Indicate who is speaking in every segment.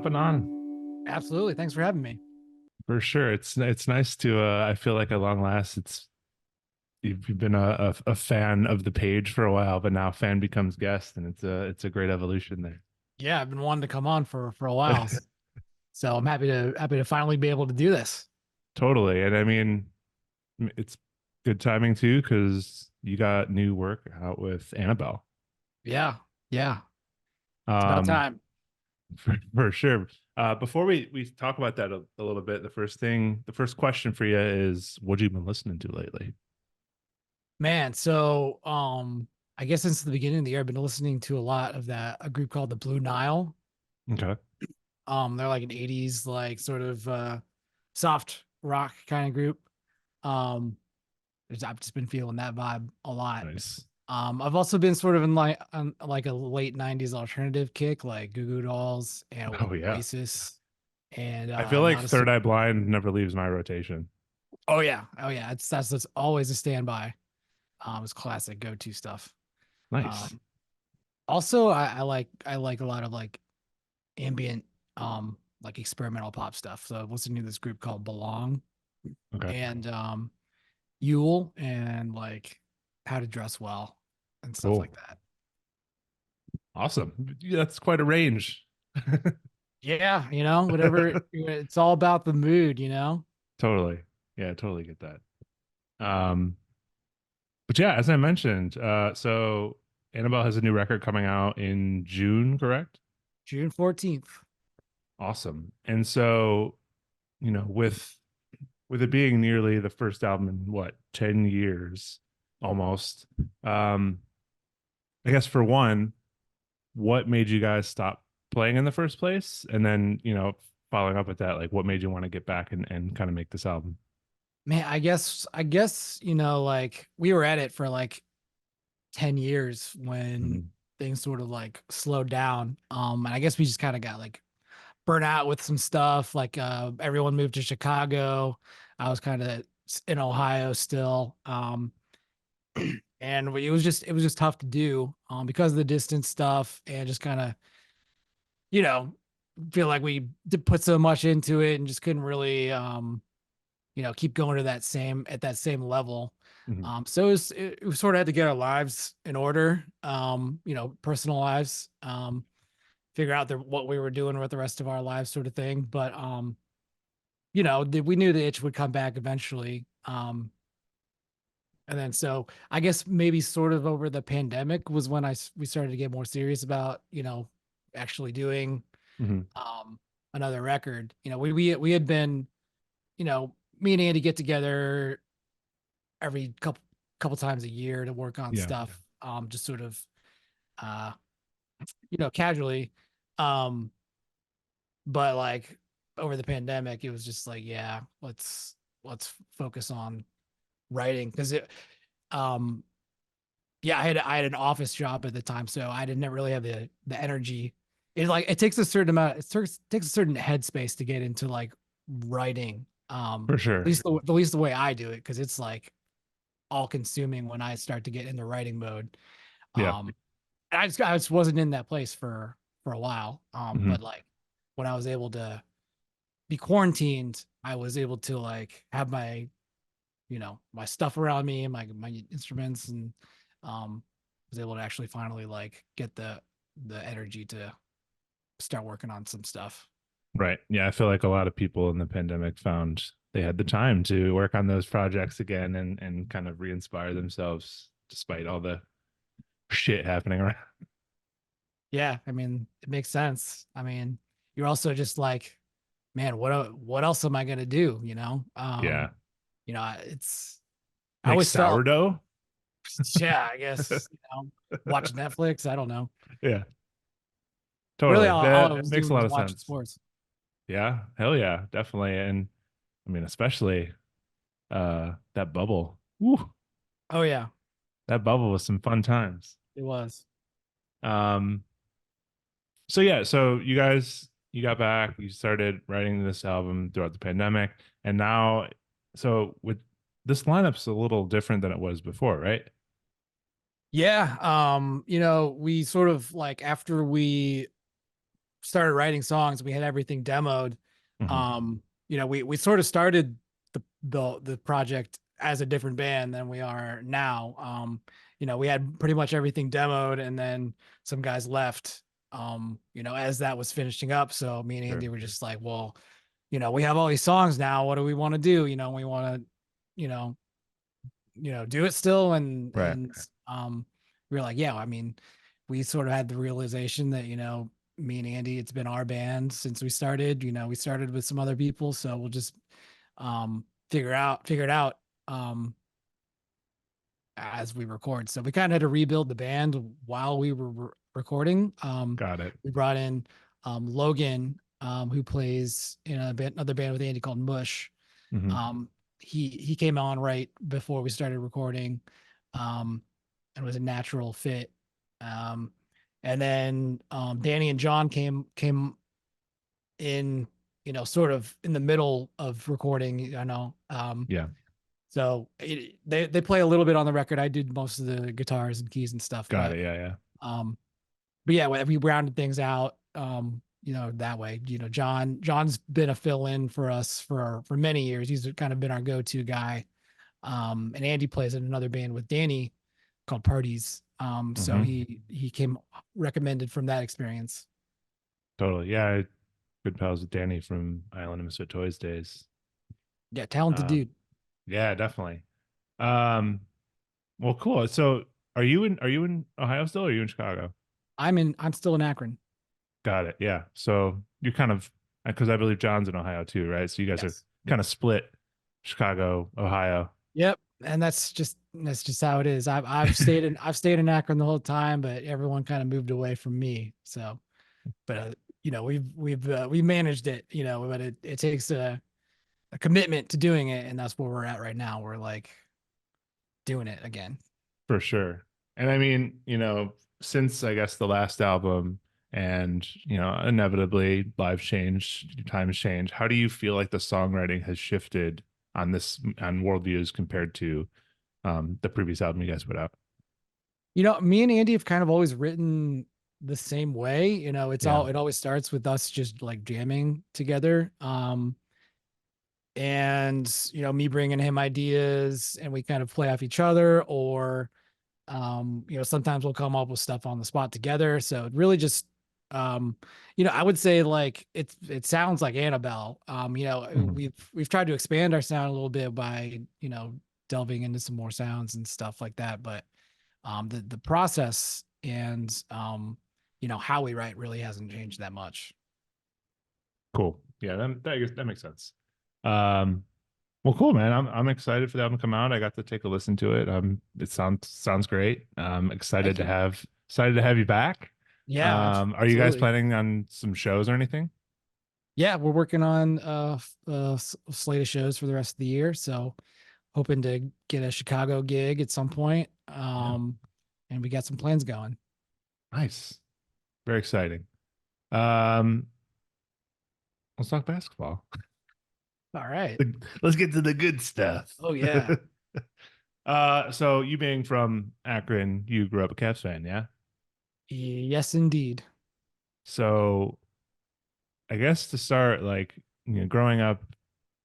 Speaker 1: hopping on.
Speaker 2: Absolutely. Thanks for having me.
Speaker 1: For sure. It's nice to I feel like at long last it's you've been a fan of the page for a while, but now fan becomes guest, and it's a great evolution there.
Speaker 2: Yeah, I've been wanting to come on for a while. So I'm happy to finally be able to do this.
Speaker 1: Totally. And I mean, it's good timing too, because you got new work out with Annabel.
Speaker 2: Yeah. Yeah. It's about
Speaker 1: Um,
Speaker 2: time.
Speaker 1: for sure. Before we talk about that a little bit, the first question for you is, what have you been listening to lately?
Speaker 2: Man, so I guess since the beginning of the year I've been listening to a lot of a group called the Blue Nile.
Speaker 1: Okay.
Speaker 2: They're like an 80s like sort of soft rock kind of group. Um I've just been feeling that vibe a lot.
Speaker 1: Nice.
Speaker 2: I've also been sort of in like on like a late 90s alternative kick, like Goo Goo Dolls and
Speaker 1: Oh yeah.
Speaker 2: Oasis and
Speaker 1: I feel like
Speaker 2: not a
Speaker 1: Third Eye Blind never leaves my rotation.
Speaker 2: oh yeah, that's always a standby. It's classic go-to stuff.
Speaker 1: Nice.
Speaker 2: Um, Also I like a lot of like ambient like experimental pop stuff. So I listening to this group called Belong
Speaker 1: Okay.
Speaker 2: and Yule and like How to Dress Well and stuff
Speaker 1: Cool.
Speaker 2: like that.
Speaker 1: Awesome. Yeah, that's quite a range.
Speaker 2: Yeah, whatever. It's all about the mood.
Speaker 1: Totally. Yeah, I totally get that. Um, but yeah, as I mentioned, so Annabelle has a new record coming out in June, correct?
Speaker 2: June 14th.
Speaker 1: Awesome. And so, with it being nearly the first album in what, 10 years almost. Um, I guess for one, what made you guys stop playing in the first place? And then, following up with that, like what made you want to get back and kind of make this album?
Speaker 2: Man, I guess, like we were at it for like 10 years when
Speaker 1: Mhm.
Speaker 2: things sort of like slowed down. And I guess we just kind of got like burnt out with some stuff. Like everyone moved to Chicago. I was kind of in Ohio still. And it was just tough to do because of the distance stuff and just kind of, you know, feel like we did put so much into it and just couldn't really keep going to that same level.
Speaker 1: Mhm.
Speaker 2: So we sort of had to get our lives in order, personal lives, figure out what we were doing with the rest of our lives, sort of thing. But we knew the itch would come back eventually. And then so I guess maybe sort of over the pandemic was when we started to get more serious about actually doing
Speaker 1: Mhm.
Speaker 2: um another record. We had been me and Andy get together every couple times a year to work on
Speaker 1: Yeah.
Speaker 2: stuff, just sort of uh casually. Um but like over the pandemic it was just like, yeah, let's focus on writing because it um yeah, I had an office job at the time, so I didn't really have the energy. It takes a certain amount, takes a certain headspace to get into like writing.
Speaker 1: For
Speaker 2: At
Speaker 1: sure.
Speaker 2: least at least the way I do it, because it's like all consuming when I start to get in the writing mode.
Speaker 1: Yeah.
Speaker 2: Um, and I just wasn't in that place for a while.
Speaker 1: Mhm.
Speaker 2: But like when I was able to be quarantined, I was able to like have my stuff around me and my instruments and was able to actually finally like get the energy to start working on some stuff.
Speaker 1: Right. Yeah, I feel like a lot of people in the pandemic found they had the time to work on those projects again and kind of re-inspire themselves despite all the shit happening around.
Speaker 2: Yeah, I mean, it makes sense. I mean, you're also just like, man, what else am I gonna do?
Speaker 1: Yeah.
Speaker 2: It's I
Speaker 1: Make
Speaker 2: always felt,
Speaker 1: sourdough?
Speaker 2: yeah, I guess, watch Netflix. I don't know.
Speaker 1: Yeah.
Speaker 2: Really,
Speaker 1: Totally.
Speaker 2: all I
Speaker 1: That
Speaker 2: was
Speaker 1: makes a
Speaker 2: doing
Speaker 1: lot
Speaker 2: was
Speaker 1: of
Speaker 2: watching
Speaker 1: sense.
Speaker 2: sports.
Speaker 1: Yeah. Hell yeah. Definitely. And I mean, especially that bubble. Woo,
Speaker 2: Oh yeah,
Speaker 1: that bubble was some fun times.
Speaker 2: it was.
Speaker 1: Um, so yeah, so you got back, you started writing this album throughout the pandemic, and now so with this lineup's a little different than it was before, right?
Speaker 2: Yeah, we sort of like after we started writing songs. We had everything demoed.
Speaker 1: Hmm.
Speaker 2: We sort of started the project as a different band than we are now. We had pretty much everything demoed, and then some guys left. As that was finishing up, so me and
Speaker 1: Sure.
Speaker 2: Andy were just like, well, we have all these songs now. What do we want to do? We want to, you know, do it still, and
Speaker 1: Right.
Speaker 2: we were like, yeah. I mean, we sort of had the realization that me and Andy, it's been our band since we started. We started with some other people, so we'll just figure it out um as we record. So we kind of had to rebuild the band while we were recording.
Speaker 1: Got it.
Speaker 2: We brought in Logan, who plays in another band with Andy called Mush.
Speaker 1: Hmm.
Speaker 2: um he came on right before we started recording, um and was a natural fit. um and then Danny and John came in, sort of in the middle of recording.
Speaker 1: Yeah.
Speaker 2: So they play a little bit on the record. I did most of the guitars and keys and stuff,
Speaker 1: Got it. Yeah. Yeah.
Speaker 2: um but yeah, we rounded things out, that way. John's been a fill-in for us for many years. He's kind of been our go-to guy. And Andy plays in another band with Danny called Parties. So
Speaker 1: Hmm.
Speaker 2: he came recommended from that experience.
Speaker 1: Totally. Yeah. Good pals with Danny from Island of Misfit Toys days.
Speaker 2: Yeah, talented
Speaker 1: Um,
Speaker 2: dude.
Speaker 1: yeah, definitely. Um, well, cool. So, are you in Ohio still, or are you in Chicago?
Speaker 2: I'm still in Akron.
Speaker 1: Got it. Yeah. So you're kind of, because I believe John's in Ohio too, right? So you guys are
Speaker 2: Yes.
Speaker 1: kind of split, Chicago, Ohio.
Speaker 2: Yep. And that's just how it is. I've stayed in Akron the whole time, but everyone kind of moved away from me. So, but we managed it, but it takes a commitment to doing it, and that's where we're at right now. We're like doing it again.
Speaker 1: For sure. And I mean, since I guess the last album and, inevitably lives change, times change, how do you feel like the songwriting has shifted on worldviews compared to the previous album you guys put out?
Speaker 2: Me and Andy have kind of always written the same way.
Speaker 1: Yeah.
Speaker 2: It always starts with us just like jamming together. And me bringing him ideas, and we kind of play off each other, or sometimes we'll come up with stuff on the spot together. So it really just I would say like it sounds like Annabel.
Speaker 1: Mhm.
Speaker 2: We've tried to expand our sound a little bit by delving into some more sounds and stuff like that. But the process and how we write really hasn't changed that much.
Speaker 1: Cool. Yeah, that makes sense. Um, well, cool, man. I'm excited for the album to come out. I got to take a listen to it. It sounds great.
Speaker 2: Thank you.
Speaker 1: Excited to have you back.
Speaker 2: Yeah,
Speaker 1: Are you guys
Speaker 2: absolutely.
Speaker 1: planning on some shows or anything?
Speaker 2: Yeah, we're working on slate of shows for the rest of the year. So hoping to get a Chicago gig at some point.
Speaker 1: Yeah.
Speaker 2: And we got some plans going.
Speaker 1: Nice. Very exciting. Um, let's talk basketball.
Speaker 2: All right.
Speaker 1: Let's get to the good stuff.
Speaker 2: Oh yeah.
Speaker 1: So you being from Akron, you grew up a Cavs fan, yeah?
Speaker 2: Yes, indeed.
Speaker 1: So I guess to start, like, growing up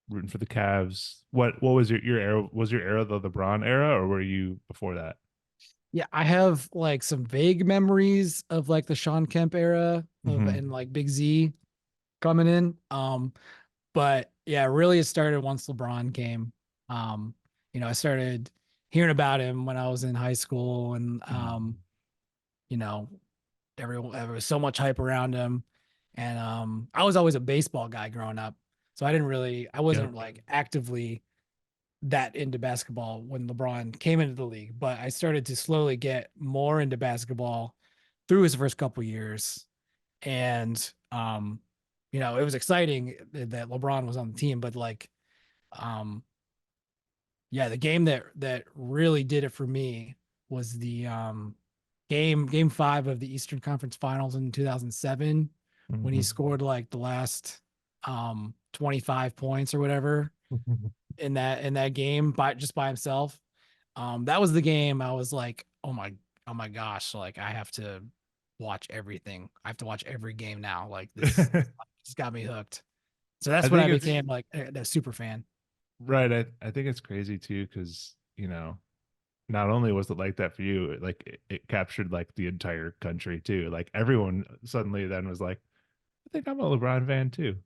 Speaker 1: rooting for the Cavs, what was your era? Was your era the LeBron era, or were you before that?
Speaker 2: Yeah, I have like some vague memories of like the Sean Kemp era of
Speaker 1: Hmm.
Speaker 2: and like Big Z coming in. But yeah, really it started once LeBron came. I started hearing about him when I was in high school, and you know, there was so much hype around him. And I was always a baseball guy growing up. So I
Speaker 1: Yep.
Speaker 2: wasn't like actively that into basketball when LeBron came into the league, but I started to slowly get more into basketball through his first couple years. And it was exciting that LeBron was on the team, but like um yeah, the game that really did it for me was the game 5 of the Eastern Conference Finals in 2007, when he
Speaker 1: Hmm.
Speaker 2: scored like the last 25 points or whatever in that game by himself. That was the game I was like, oh my gosh, like I have to. watch everything. I have to watch every game now. Like this just got me hooked. So
Speaker 1: I
Speaker 2: that's when I
Speaker 1: think it's
Speaker 2: became like a super fan.
Speaker 1: right. I think it's crazy too, because not only was it like that for you, it captured like the entire country too. Like everyone suddenly then was like, I think I'm a LeBron fan too.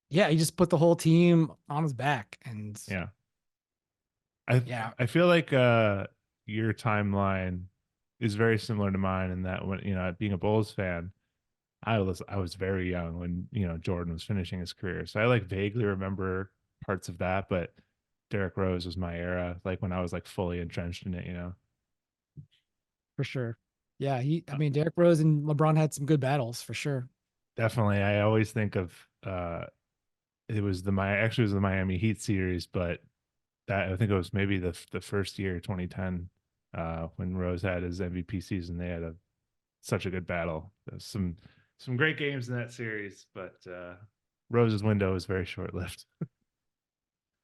Speaker 2: Yeah, he just put the whole team on his back, and
Speaker 1: Yeah. I
Speaker 2: yeah,
Speaker 1: I feel like your timeline is very similar to mine in that when being a Bulls fan, I was very young when Jordan was finishing his career, so I like vaguely remember parts of that, but Derrick Rose was my era, like when I was like fully entrenched in it.
Speaker 2: for sure. Yeah, he. I
Speaker 1: Uh,
Speaker 2: mean, Derrick Rose and LeBron had some good battles for sure.
Speaker 1: Definitely, I always think of it was the Miami Heat series, but that I think it was maybe the first year 2010 when Rose had his MVP season. They had such a good battle. There's some great games in that series, but Rose's window was very short lived.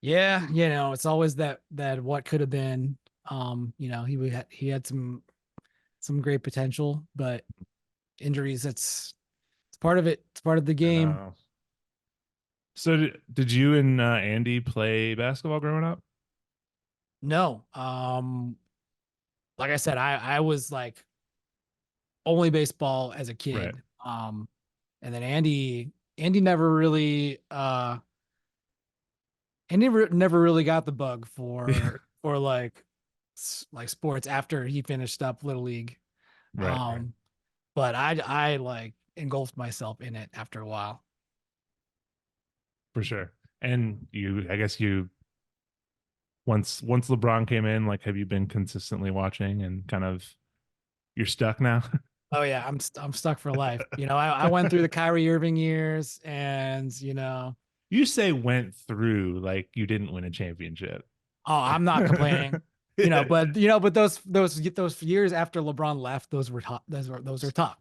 Speaker 2: Yeah, it's always that what could have been. He had some great potential, but injuries. It's part of it. It's part of the
Speaker 1: I
Speaker 2: game.
Speaker 1: know. So did you and Andy play basketball growing up?
Speaker 2: No, like I said, I was like only baseball as a
Speaker 1: Right.
Speaker 2: kid. And then Andy never really never really got the bug
Speaker 1: Yeah.
Speaker 2: for like sports after he finished up little league.
Speaker 1: Right.
Speaker 2: Um, but I like engulfed myself in it after a while.
Speaker 1: For sure. And I guess once LeBron came in, like, have you been consistently watching and kind of you're stuck now?
Speaker 2: Oh yeah, I'm stuck for life. I went through the Kyrie Irving years, and
Speaker 1: You say went through like you didn't win a championship.
Speaker 2: oh, I'm not complaining. But those years after LeBron left, those were tough. Those are tough.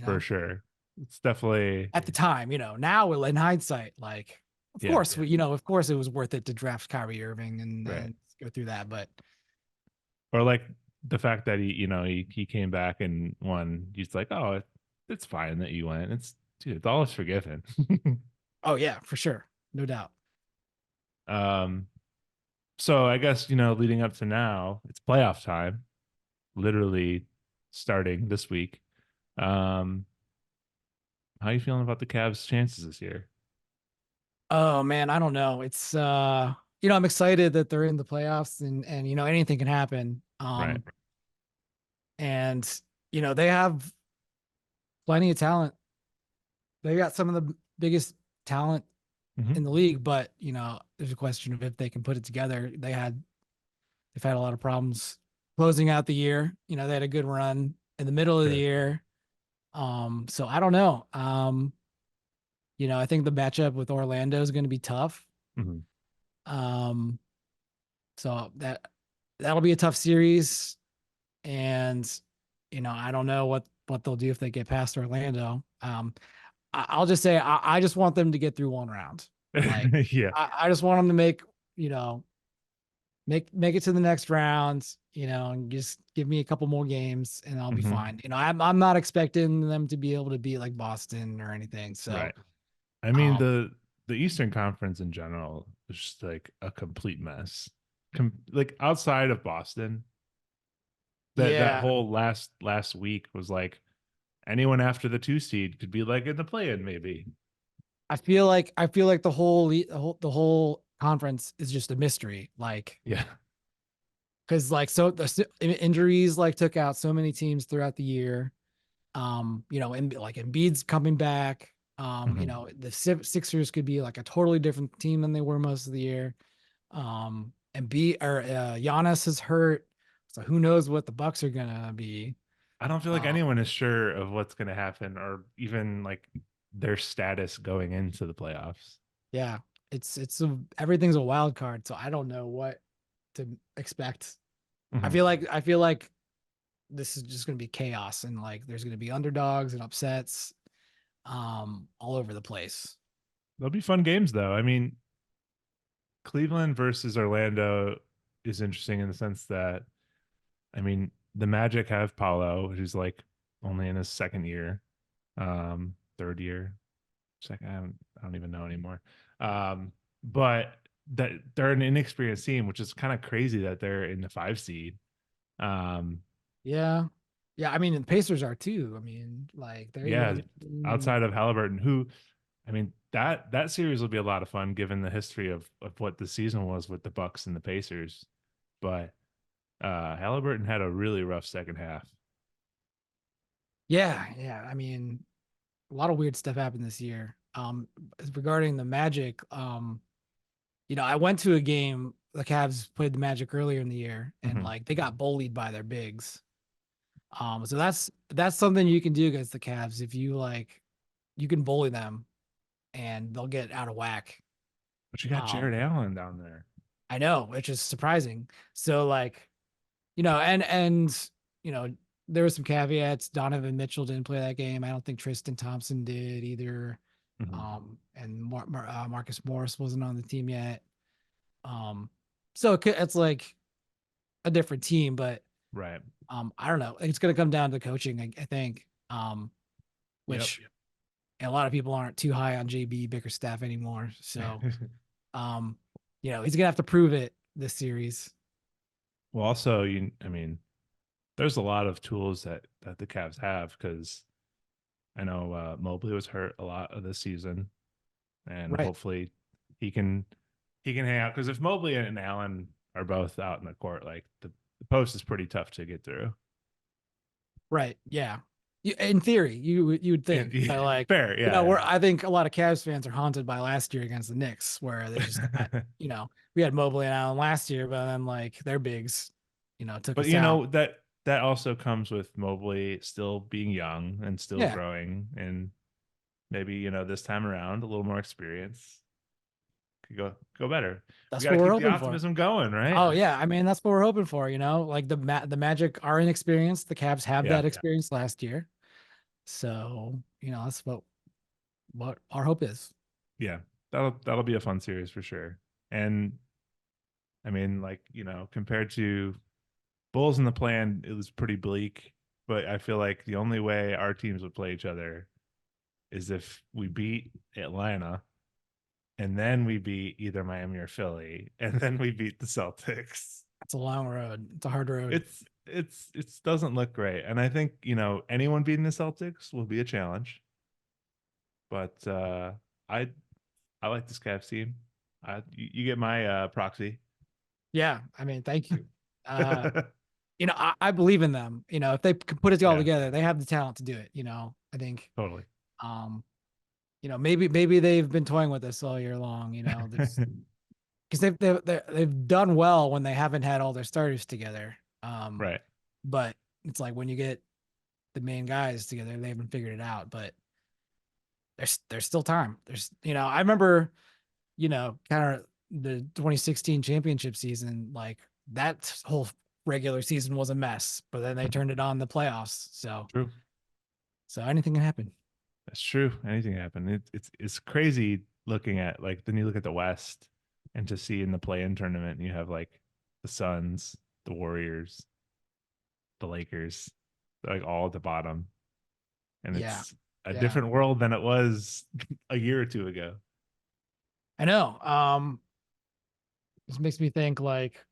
Speaker 1: For sure. It's definitely,
Speaker 2: At the time, now in hindsight, like
Speaker 1: yeah,
Speaker 2: of course it was worth it to draft Kyrie Irving and
Speaker 1: right.
Speaker 2: go through that. But
Speaker 1: Or like the fact that he came back and won. He's like, oh, it's fine that you went. It's all is forgiven.
Speaker 2: oh yeah, for sure, no doubt.
Speaker 1: um, so I guess leading up to now, it's playoff time, literally starting this week. Um, how are you feeling about the Cavs' chances this year?
Speaker 2: Oh man, I don't know. It's I'm excited that they're in the playoffs, and anything can happen.
Speaker 1: Right.
Speaker 2: And they have plenty of talent. They got some of the biggest talent
Speaker 1: Hmm.
Speaker 2: in the league, but there's a question of if they can put it together. They've had a lot of problems closing out the year. They had a good run in the middle of the
Speaker 1: Sure.
Speaker 2: year. So I don't know. I think the matchup with Orlando is going to be tough.
Speaker 1: Hmm.
Speaker 2: Um, so that'll be a tough series, and I don't know what they'll do if they get past Orlando. I'll just say I just want them to get through one round. Like
Speaker 1: Yeah.
Speaker 2: I just want them to you know make it to the next round, and just give me a couple more games and I'll be
Speaker 1: Hmm.
Speaker 2: fine. I'm not expecting them to be able to be like Boston or anything. So
Speaker 1: Right. I mean
Speaker 2: um
Speaker 1: the Eastern Conference in general is just like a complete mess. Like outside of Boston, that
Speaker 2: yeah,
Speaker 1: whole last week was like anyone after the 2 seed could be like in the play-in maybe.
Speaker 2: I feel like the whole conference is just a mystery. Like
Speaker 1: Yeah.
Speaker 2: because like so the injuries like took out so many teams throughout the year. And like Embiid's coming back.
Speaker 1: Hmm.
Speaker 2: The Sixers could be like a totally different team than they were most of the year. Giannis is hurt, so who knows what the Bucks are gonna be.
Speaker 1: I don't feel like
Speaker 2: Uh,
Speaker 1: anyone is sure of what's going to happen or even like their status going into the playoffs.
Speaker 2: yeah, everything's a wild card, so I don't know what to expect. I
Speaker 1: Hmm.
Speaker 2: feel like I feel like this is just gonna be chaos, and like there's gonna be underdogs and upsets, all over the place.
Speaker 1: They'll be fun games though. I mean, Cleveland versus Orlando is interesting in the sense that, I mean, the Magic have Paulo, who's like only in his second year, third year, second. I don't even know anymore. But that they're an inexperienced team, which is kind of crazy that they're in the 5 seed. Um,
Speaker 2: Yeah. Yeah. I mean, the Pacers are too. I mean, like they're a
Speaker 1: yeah,
Speaker 2: young team.
Speaker 1: outside of Halliburton, who, I mean, that series will be a lot of fun given the history of what the season was with the Bucks and the Pacers. But Halliburton had a really rough second half.
Speaker 2: Yeah. Yeah. I mean, a lot of weird stuff happened this year. Regarding the Magic, I went to a game. The Cavs played the Magic earlier in the year, and
Speaker 1: Mhm.
Speaker 2: like they got bullied by their bigs. So that's something you can do against the Cavs if you like, you can bully them, and they'll get out of whack.
Speaker 1: But you got
Speaker 2: Um,
Speaker 1: Jared Allen down there.
Speaker 2: I know, which is surprising. So like, and you know, there were some caveats. Donovan Mitchell didn't play that game. I don't think Tristan Thompson did either.
Speaker 1: Mhm.
Speaker 2: And Marcus Morris wasn't on the team yet. Um, so it's like a different team, but
Speaker 1: Right.
Speaker 2: I don't know. It's going to come down to coaching, I think.
Speaker 1: Yep.
Speaker 2: Which a lot of people aren't too high on JB Bickerstaff anymore. So, um, he's gonna have to prove it this series.
Speaker 1: Well, also, I mean, there's a lot of tools that the Cavs have because I know Mobley was hurt a lot of this season, and
Speaker 2: Right,
Speaker 1: hopefully he can he can hang out because if Mobley and Allen are both out in the court, like the post is pretty tough to get through.
Speaker 2: right, yeah. In theory, you would
Speaker 1: And
Speaker 2: think, but like,
Speaker 1: fair, yeah,
Speaker 2: I think a lot of Cavs fans are haunted by last year against the Knicks, where they just got,
Speaker 1: yeah.
Speaker 2: we had Mobley and Allen last year, but then like their bigs, took
Speaker 1: But
Speaker 2: us out.
Speaker 1: that also comes with Mobley still being young and still
Speaker 2: Yeah,
Speaker 1: growing, and maybe this time around a little more experience could go better. We
Speaker 2: that's
Speaker 1: got to
Speaker 2: what we're
Speaker 1: keep the
Speaker 2: hoping for.
Speaker 1: optimism going, right?
Speaker 2: Oh yeah, I mean that's what we're hoping for. Like the Magic are inexperienced. The Cavs have
Speaker 1: Yeah,
Speaker 2: that experience last year, so that's what our hope is.
Speaker 1: yeah. That'll be a fun series for sure. And I mean, like compared to Bulls in the plan, it was pretty bleak. But I feel like the only way our teams would play each other is if we beat Atlanta and then we beat either Miami or Philly, and then we beat the Celtics.
Speaker 2: It's a long road. It's a hard road.
Speaker 1: It doesn't look great, and I think anyone beating the Celtics will be a challenge. But I I like this Cavs team. You get my proxy.
Speaker 2: Yeah, I mean, thank you. Uh, I believe in them. If they can put it all
Speaker 1: Yeah,
Speaker 2: together, they have the talent to do it. I think,
Speaker 1: totally.
Speaker 2: um, maybe they've been toying with this all year long. There's because they've done well when they haven't had all their starters together.
Speaker 1: Right.
Speaker 2: But it's like when you get the main guys together, they haven't figured it out. But there's still time. I remember, kind of the 2016 championship season, like that whole regular season was a mess, but then they turned it on the playoffs.
Speaker 1: True.
Speaker 2: So anything can happen.
Speaker 1: That's true. Anything can happen. It's crazy looking at like then you look at the West and to see in the play-in tournament you have like the Suns, the Warriors, the Lakers, like all at the bottom, and
Speaker 2: Yeah.
Speaker 1: it's a
Speaker 2: Yeah.
Speaker 1: different world than it was a year or two ago.
Speaker 2: I know. This makes me think like,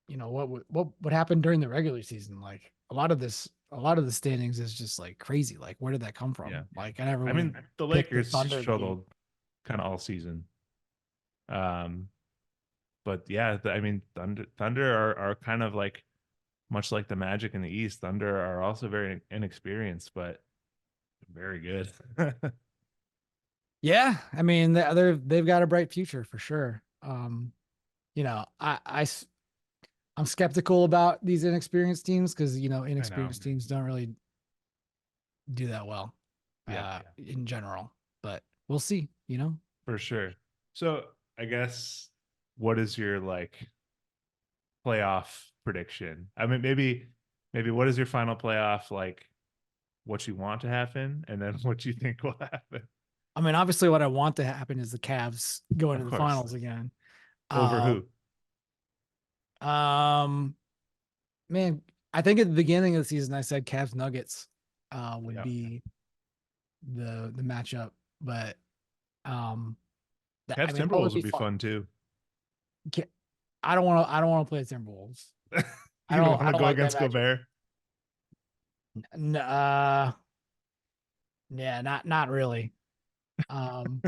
Speaker 2: what happened during the regular season? Like a lot of the standings is just like crazy. Like, where did that come
Speaker 1: Yeah.
Speaker 2: from? Like, I never
Speaker 1: I
Speaker 2: would have
Speaker 1: mean, the
Speaker 2: picked the
Speaker 1: Lakers
Speaker 2: Thunder to be.
Speaker 1: struggled kind of all season. Um, but yeah, I mean, Thunder are kind of like much like the Magic in the East. Thunder are also very inexperienced, but very good.
Speaker 2: Yeah, I mean, they've got a bright future for sure. I'm skeptical about these inexperienced teams because
Speaker 1: I know.
Speaker 2: inexperienced teams don't really do that well,
Speaker 1: Yeah,
Speaker 2: in general. But we'll see.
Speaker 1: for sure. So I guess what is your like playoff prediction? I mean, maybe what is your final playoff like? What you want to happen, and then what you think will happen.
Speaker 2: I mean, obviously, what I want to happen is the Cavs go
Speaker 1: Of
Speaker 2: into the
Speaker 1: course,
Speaker 2: finals again.
Speaker 1: over
Speaker 2: Uh,
Speaker 1: who?
Speaker 2: um, man, I think at the beginning of the season I said Cavs Nuggets. would
Speaker 1: Yeah.
Speaker 2: be the matchup. But um, I
Speaker 1: Cavs
Speaker 2: mean, that would
Speaker 1: Timberwolves
Speaker 2: be
Speaker 1: would be
Speaker 2: fun.
Speaker 1: fun too.
Speaker 2: I don't want to. I don't want to play the Timberwolves. I
Speaker 1: You don't
Speaker 2: don't.
Speaker 1: want
Speaker 2: I
Speaker 1: to
Speaker 2: don't
Speaker 1: go
Speaker 2: like that
Speaker 1: against
Speaker 2: matchup.
Speaker 1: Gobert.
Speaker 2: Yeah, not really. Um,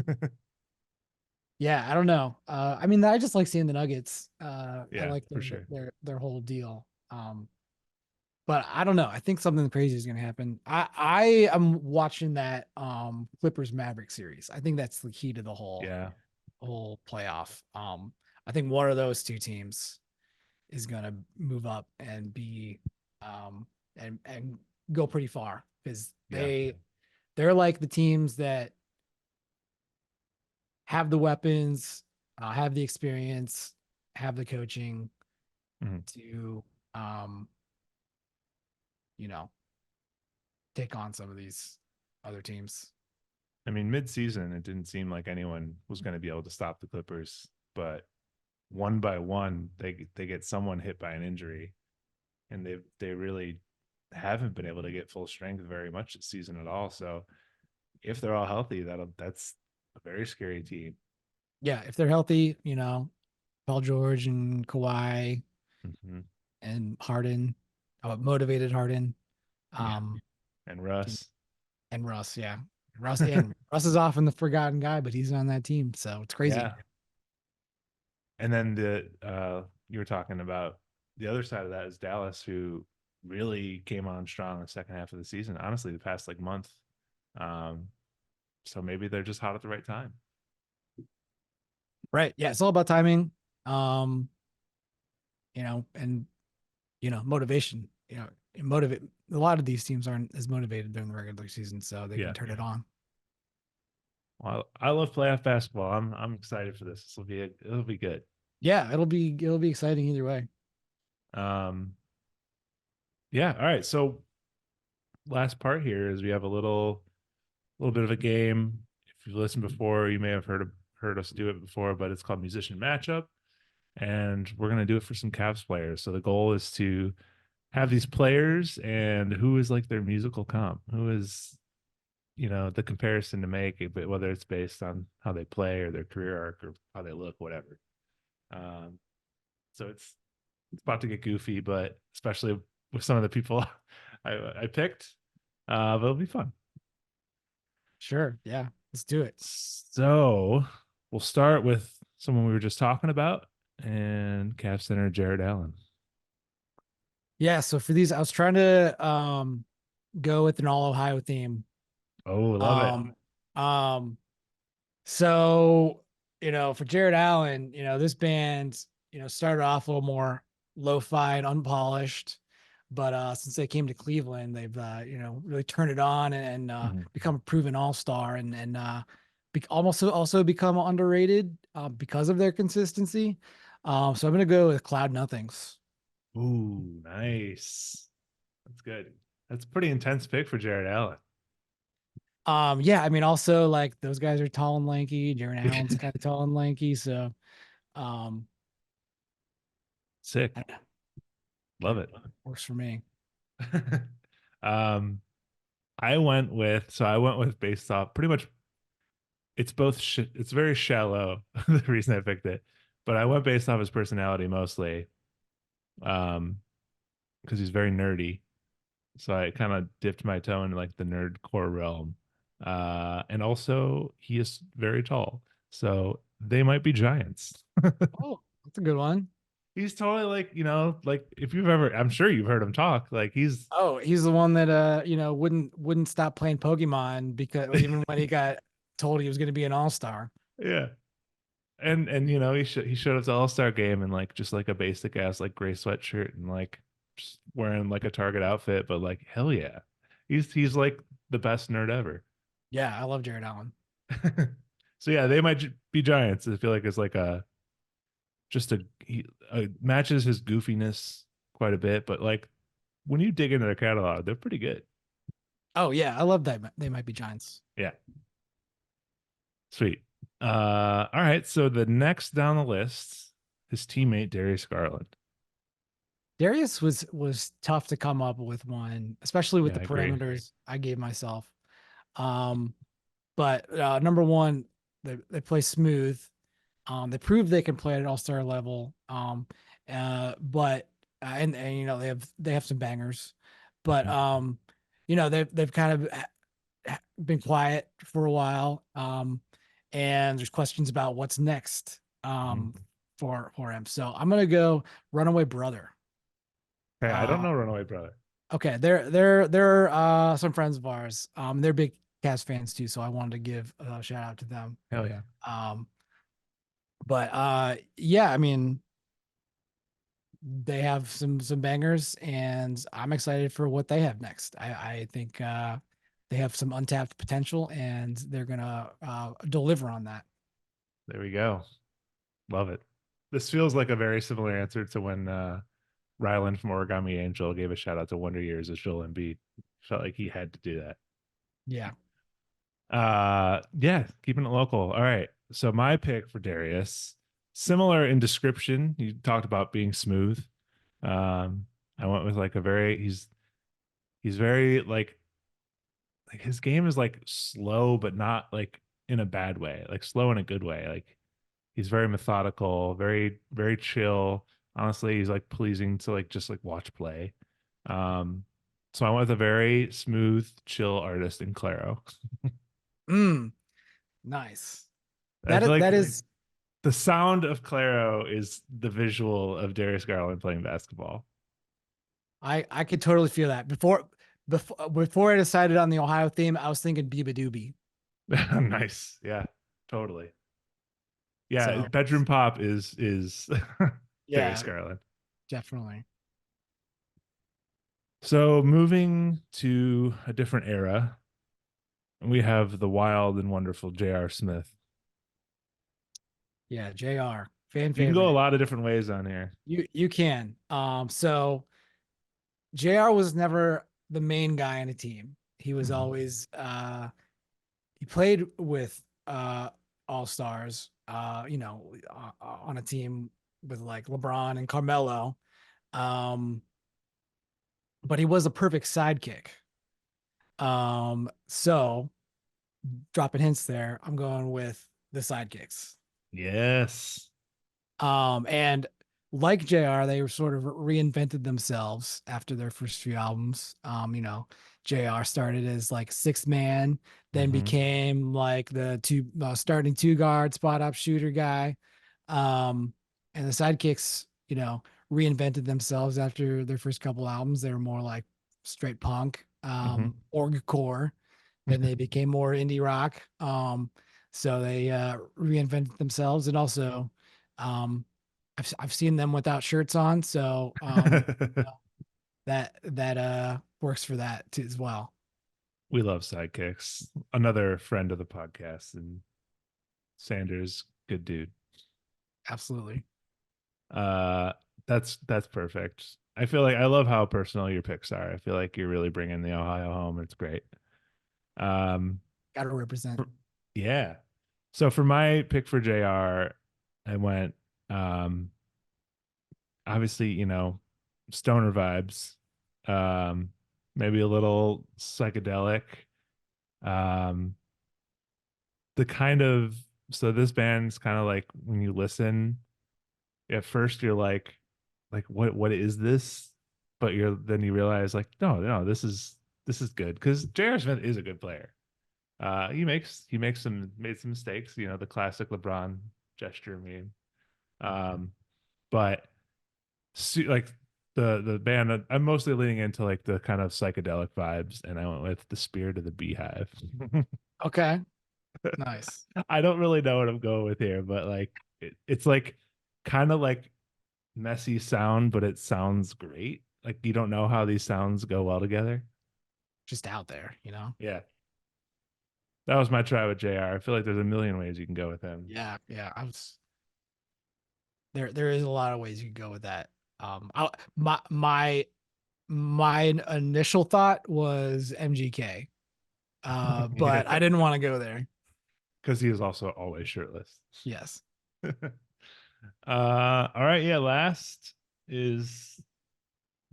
Speaker 2: yeah, I don't know. I mean, I just like seeing the Nuggets. I
Speaker 1: Yeah,
Speaker 2: like
Speaker 1: for sure.
Speaker 2: their whole deal. But I don't know. I think something crazy is going to happen. I am watching that Clippers Maverick series. I think that's the key to the
Speaker 1: Yeah.
Speaker 2: whole playoff. I think one of those two teams is going to move up and be and go pretty far because
Speaker 1: Yeah.
Speaker 2: they're like the teams that have the weapons, have the experience, have the coaching
Speaker 1: Mhm.
Speaker 2: to um, you know, take on some of these other teams.
Speaker 1: I mean, mid-season, it didn't seem like anyone was going to be able to stop the Clippers, but one by one, they get someone hit by an injury, and they really haven't been able to get full strength very much this season at all. So if they're all healthy, that's a very scary team.
Speaker 2: Yeah, if they're healthy, Paul George and Kawhi
Speaker 1: Mm-hmm.
Speaker 2: and Harden, motivated Harden,
Speaker 1: Yeah,
Speaker 2: um,
Speaker 1: and Russ.
Speaker 2: and Russ. Yeah, Russ is often the forgotten guy, but he's on that team, so it's crazy.
Speaker 1: Yeah, and then the you were talking about the other side of that is Dallas, who really came on strong the second half of the season. Honestly, the past like month. Um, so maybe they're just hot at the right time.
Speaker 2: Right? Yeah, it's all about timing. Um, and motivation. Motivate. A lot of these teams aren't as motivated during the regular season, so they can
Speaker 1: Yeah.
Speaker 2: turn it on.
Speaker 1: Well, I love playoff basketball. I'm excited for this. It'll be good.
Speaker 2: Yeah, it'll be exciting either way.
Speaker 1: Um, yeah. All right. So last part here is we have a little bit of a game. If you've listened before, you may have heard us do it before, but it's called Musician Matchup, and we're gonna do it for some Cavs players. So the goal is to have these players and who is like their musical comp, who is the comparison to make, but whether it's based on how they play or their career arc or how they look, whatever. Um, so it's about to get goofy, but especially with some of the people I picked, but it'll be fun.
Speaker 2: Sure. Yeah. Let's do it.
Speaker 1: So we'll start with someone we were just talking about, and Cavs center Jared Allen.
Speaker 2: Yeah. So for these, I was trying to go with an all Ohio theme.
Speaker 1: Oh, love it.
Speaker 2: Um, um, so for Jared Allen, this band, started off a little more lo-fi and unpolished, but since they came to Cleveland, they've really turned it on and
Speaker 1: Mhm.
Speaker 2: become a proven all-star and almost also become underrated because of their consistency. So I'm gonna go with Cloud Nothings.
Speaker 1: Ooh, nice. That's good. That's a pretty intense pick for Jared Allen.
Speaker 2: Yeah, I mean, also like those guys are tall and lanky. Jared Allen's kind of tall and lanky, so um,
Speaker 1: Sick. Love it.
Speaker 2: works for me.
Speaker 1: um, I went with based off pretty much. It's both. It's very shallow. The reason I picked it, but I went based off his personality mostly. Um, because he's very nerdy. So I kind of dipped my toe into like the nerd core realm. And also he is very tall. So they might be giants.
Speaker 2: Oh, that's a good one.
Speaker 1: He's totally like, like if you've ever, I'm sure you've heard him talk. Like he's,
Speaker 2: Oh, he's the one that wouldn't stop playing Pokemon because even when he got told he was going to be an all-star.
Speaker 1: yeah. And he showed up to All-Star game in like just like a basic ass like gray sweatshirt and like just wearing like a Target outfit, but like hell yeah. He's like the best nerd ever.
Speaker 2: Yeah, I love Jared Allen.
Speaker 1: So yeah, they might be giants. I feel like it's like just he matches his goofiness quite a bit, but like when you dig into their catalog, they're pretty good.
Speaker 2: Oh yeah, I love that. They might be giants.
Speaker 1: Yeah, sweet. All right. So the next down the list, his teammate Darius Garland.
Speaker 2: Darius was tough to come up with one, especially with
Speaker 1: Yeah,
Speaker 2: the
Speaker 1: I agree.
Speaker 2: parameters I gave myself. Um, but number one, they play smooth. They prove they can play at all-star level. But and you know they have some bangers, but
Speaker 1: Mhm.
Speaker 2: you know they've kind of been quiet for a while. And there's questions about what's next
Speaker 1: Mhm.
Speaker 2: for him. So I'm gonna go Runaway Brother.
Speaker 1: Okay, I don't
Speaker 2: Uh,
Speaker 1: know Runaway Brother.
Speaker 2: okay, they're some friends of ours. They're big Cavs fans too, so I wanted to give a shout out to them.
Speaker 1: Hell yeah.
Speaker 2: Um, but yeah, I mean they have some bangers, and I'm excited for what they have next. I think they have some untapped potential, and they're gonna deliver on that.
Speaker 1: There we go. Love it. This feels like a very similar answer to when Rylan from Origami Angel gave a shout out to Wonder Years as Joel Embiid. Felt like he had to do that.
Speaker 2: Yeah.
Speaker 1: Yeah, keeping it local. All right. So my pick for Darius, similar in description. You talked about being smooth. Um, I went with like a very he's very like his game is like slow, but not like in a bad way, like slow in a good way. Like he's very methodical, very chill. Honestly, he's like pleasing to like just like watch play. Um, so I went with a very smooth, chill artist in Claro.
Speaker 2: Mm, nice.
Speaker 1: I feel like
Speaker 2: That is
Speaker 1: the sound of Claro is the visual of Darius Garland playing basketball.
Speaker 2: I could totally feel that. Before I decided on the Ohio theme, I was thinking Biba Doobie.
Speaker 1: Nice. Yeah, totally. Yeah,
Speaker 2: So
Speaker 1: bedroom pop is Darius
Speaker 2: yeah,
Speaker 1: Garland.
Speaker 2: definitely.
Speaker 1: So moving to a different era, we have the wild and wonderful J.R. Smith.
Speaker 2: Yeah, JR, fan
Speaker 1: You can go a
Speaker 2: favorite.
Speaker 1: lot of different ways on here.
Speaker 2: You can. So JR was never the main guy on a team. He was
Speaker 1: Mhm.
Speaker 2: always he played with all stars, on a team with like LeBron and Carmelo. Um, but he was a perfect sidekick. So dropping hints there, I'm going with the sidekicks.
Speaker 1: Yes.
Speaker 2: And like JR, they were sort of reinvented themselves after their first few albums. JR started as like sixth man, then
Speaker 1: Hmm.
Speaker 2: became like the starting two guard spot up shooter guy. And the sidekicks, reinvented themselves after their first couple albums. They were more like straight punk,
Speaker 1: Hmm.
Speaker 2: org core. Then they became more indie rock. So they reinvented themselves, and also um, I've seen them without shirts on, so that works for that too as well.
Speaker 1: We love sidekicks. Another friend of the podcast and Sanders, good dude.
Speaker 2: Absolutely.
Speaker 1: Uh, that's perfect. I feel like I love how personal your picks are. I feel like you're really bringing the Ohio home. It's great. Um,
Speaker 2: Got to represent.
Speaker 1: yeah. So for my pick for JR, I went obviously, stoner vibes. Um, maybe a little psychedelic. Um, the kind of so this band's kind of like when you listen, at first you're like what is this? But then you realize like no, this is good because J.R. Smith is a good player. He makes some made some mistakes, the classic LeBron gesture meme. Um, but like the band, I'm mostly leaning into like the kind of psychedelic vibes, and I went with the Spirit of the Beehive.
Speaker 2: Okay, nice.
Speaker 1: I don't really know what I'm going with here, but like it's like kind of like messy sound, but it sounds great. Like you don't know how these sounds go well together.
Speaker 2: Just out there, you know.
Speaker 1: Yeah, that was my try with JR. I feel like there's a million ways you can go with him.
Speaker 2: Yeah, yeah. I was there. There is a lot of ways you can go with that. I, my initial thought was MGK, but I
Speaker 1: Yeah,
Speaker 2: didn't want to go there.
Speaker 1: because he is also always shirtless.
Speaker 2: Yes.
Speaker 1: All right, yeah. Last is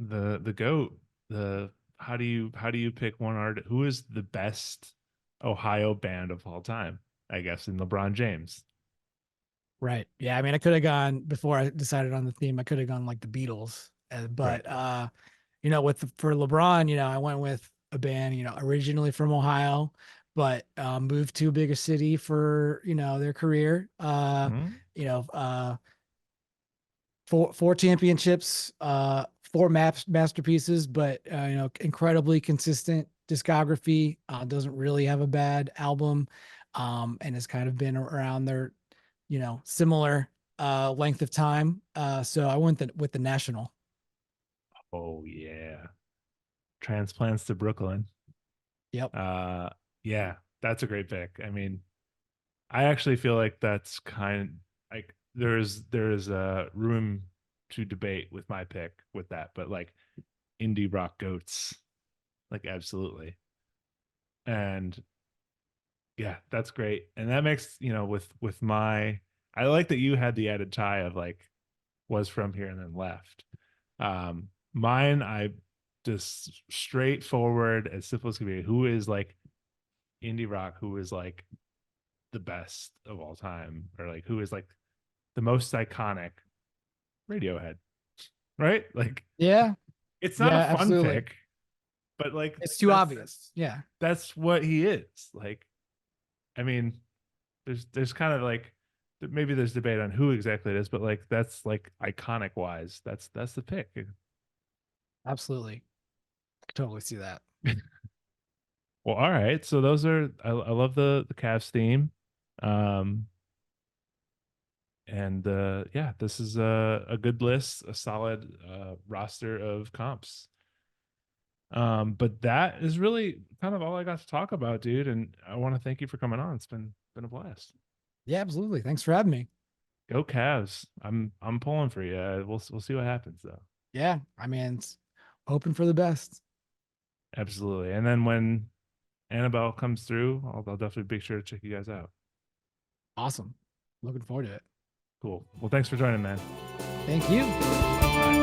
Speaker 1: the goat. The how do you pick one artist? Who is the best Ohio band of all time? I guess in LeBron James.
Speaker 2: Right. Yeah. I mean, I could have gone before I decided on the theme. I could have gone like the Beatles,
Speaker 1: Right.
Speaker 2: but for LeBron, I went with a band, originally from Ohio, but moved to a bigger city for their career.
Speaker 1: Mhm.
Speaker 2: You know, four championships, four masterpieces, but incredibly consistent discography. Doesn't really have a bad album, and has kind of been around their similar length of time. So I went with the National.
Speaker 1: Oh yeah. Transplants to Brooklyn.
Speaker 2: Yep.
Speaker 1: Uh yeah, that's a great pick. I mean, I actually feel like that's kind like there's a room to debate with my pick with that, but like indie rock goats, like absolutely. And yeah, that's great. And that makes, with my I like that you had the added tie of like was from here and then left. Mine I just straightforward as simple as can be, who is like indie rock, who is like the best of all time, or like who is like the most iconic. Radiohead, right? Like
Speaker 2: Yeah.
Speaker 1: it's not
Speaker 2: Yeah.
Speaker 1: a fun
Speaker 2: Absolutely.
Speaker 1: pick, but like
Speaker 2: It's too
Speaker 1: that's
Speaker 2: obvious. Yeah.
Speaker 1: that's what he is. Like, I mean, there's kind of like maybe there's debate on who exactly it is, but like that's like iconic wise, that's the pick.
Speaker 2: Absolutely. I can totally see that.
Speaker 1: Well, all right. So those are I love the Cavs theme. Um and yeah, this is a good list, a solid roster of comps. But that is really kind of all I got to talk about, dude. And I want to thank you for coming on. It's been a blast.
Speaker 2: Yeah. Absolutely. Thanks for having me.
Speaker 1: Go Cavs. I'm pulling for you. We'll see what happens though.
Speaker 2: Yeah. I mean, hoping for the best.
Speaker 1: Absolutely. And then when Annabel comes through, I'll definitely be sure to check you guys out.
Speaker 2: Awesome. Looking forward to it.
Speaker 1: Cool. Well, thanks for joining, man.
Speaker 2: Thank you.
Speaker 1: Bye.